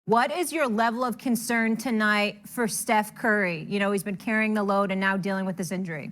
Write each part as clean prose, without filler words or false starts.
What is your level of concern tonight for Steph Curry? You know, he's been carrying the load and now dealing with this injury.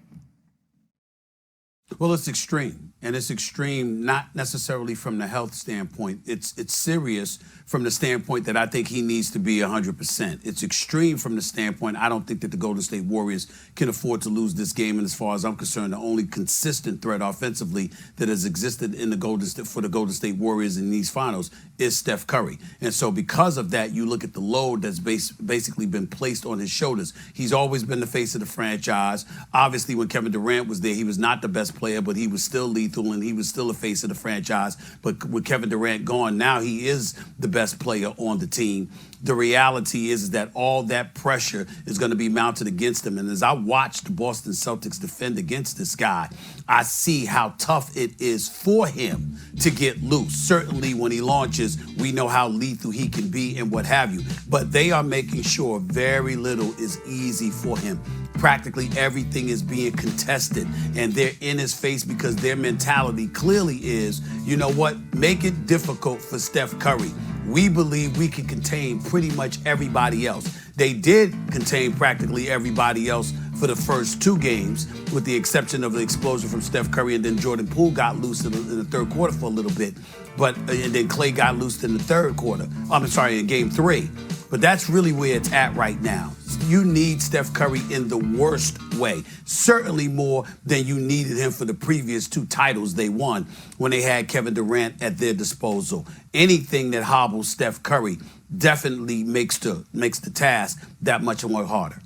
Well, it's extreme, and it's extreme not necessarily from the health standpoint. It's serious from the standpoint that I think he needs to be 100%. It's extreme from the standpoint I don't think that the Golden State Warriors can afford to lose this game. And as far as I'm concerned, the only consistent threat offensively that has existed in for the Golden State Warriors in these finals is Steph Curry. And so because of that, you look at the load that's basically been placed on his shoulders. He's always been the face of the franchise. Obviously, when Kevin Durant was there, he was not the best player, but he was still lethal and he was still a face of the franchise. But with Kevin Durant gone, now he is the best player on the team. The reality is that all that pressure is going to be mounted against him. And as I watch the Boston Celtics defend against this guy, I see how tough it is for him to get loose. Certainly when he launches, we know how lethal he can be and what have you. But they are making sure very little is easy for him. Practically everything is being contested, and they're in his face because their mentality clearly is, you know what, make it difficult for Steph Curry. We believe we can contain pretty much everybody else. They did contain practically everybody else for the first two games, with the exception of the explosion from Steph Curry, and then Jordan Poole got loose in the third quarter for a little bit. And then Clay got loose in the third quarter. In game three. But that's really where it's at right now. You need Steph Curry in the worst way, certainly more than you needed him for the previous two titles they won when they had Kevin Durant at their disposal. Anything that hobbles Steph Curry definitely makes the task that much more harder.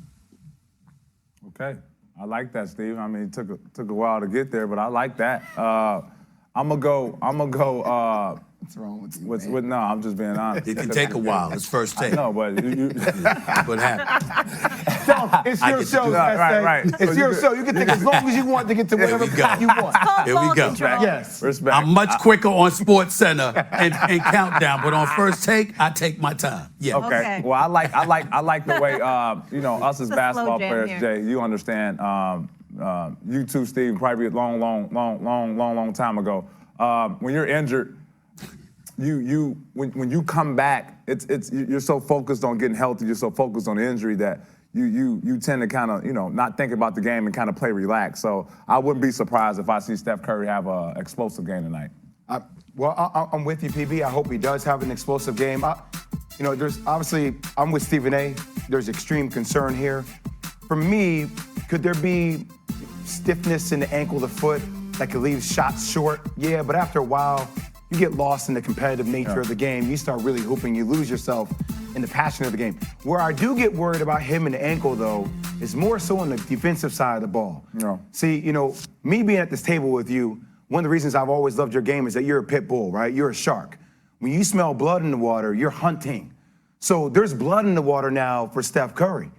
Okay, I like that, Steve. I mean, it took a while to get there, but I like that. I'm gonna go. What's wrong with you? No, I'm just being honest. It can take a while. It's first take. No, but What happened? It's your show, right. It's your show. You can take as long as you want to get to whatever you want. Here we go. Yes. Respect. I'm much quicker on Sports Center and Countdown, but on First Take, I take my time. Yeah. Okay. Well, I like the way us as basketball players, here. Jay. You understand. You too, Steve. Probably a long time ago. When you're injured, when you come back, you're so focused on getting healthy, you're so focused on the injury that you tend to kind of not think about the game and kind of play relaxed. So I wouldn't be surprised if I see Steph Curry have an explosive game tonight. I'm with you, PB. I hope he does have an explosive game. There's obviously, I'm with Stephen A. There's extreme concern here. For me, could there be stiffness in the ankle, the foot, that could leave shots short? Yeah, but after a while, you get lost in the competitive nature of the game. You start really hooping. You lose yourself in the passion of the game. Where I do get worried about him and the ankle, though, is more so on the defensive side of the ball. No. See, me being at this table with you, one of the reasons I've always loved your game is that you're a pit bull, right? You're a shark. When you smell blood in the water, you're hunting. So there's blood in the water now for Steph Curry.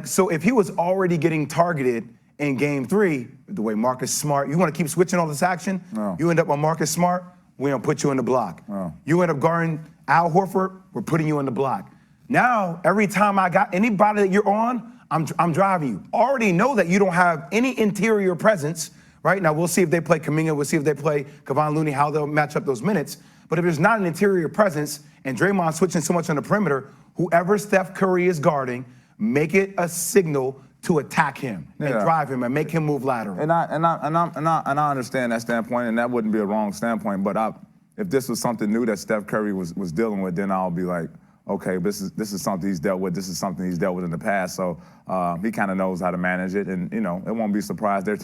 So if he was already getting targeted in game 3, the way Marcus Smart, you want to keep switching all this action? No. You end up on Marcus Smart, we're going to put you in the block. Oh. You end up guarding Al Horford, we're putting you in the block. Now, every time I got anybody that you're on, I'm driving you. Already know that you don't have any interior presence, right? Now, we'll see if they play Kuminga, we'll see if they play Kevon Looney, how they'll match up those minutes. But if there's not an interior presence and Draymond switching so much on the perimeter, whoever Steph Curry is guarding, make it a signal to attack him and drive him and make him move lateral. And I understand that standpoint, and that wouldn't be a wrong standpoint. But if this was something new that Steph Curry was dealing with, then I'll be like, okay, this is something he's dealt with. This is something he's dealt with in the past. So he kind of knows how to manage it, and it won't be surprised they're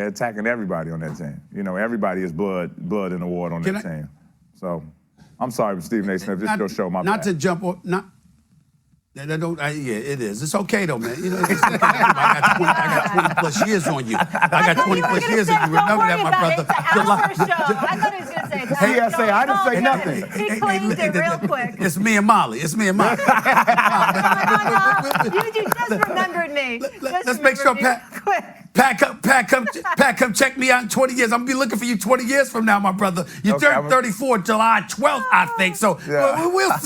attacking everybody on that team. Everybody is blood in the water on that team. So I'm sorry, Stephen A. Smith. This is your show, my bad. Not to jump on. Yeah, it is. It's okay though, man. I got 20 plus years on you. I got 20 plus years on you. Remember that, my brother. I thought he was going to say. I didn't say nothing. He claimed it real quick. It's me and Molly. It's me and Molly. You just remembered me. Let's make sure Pat come check me out in 20 years. I'm gonna be looking for you 20 years from now, my brother. You turned 34 July 12th, I think. So we'll see.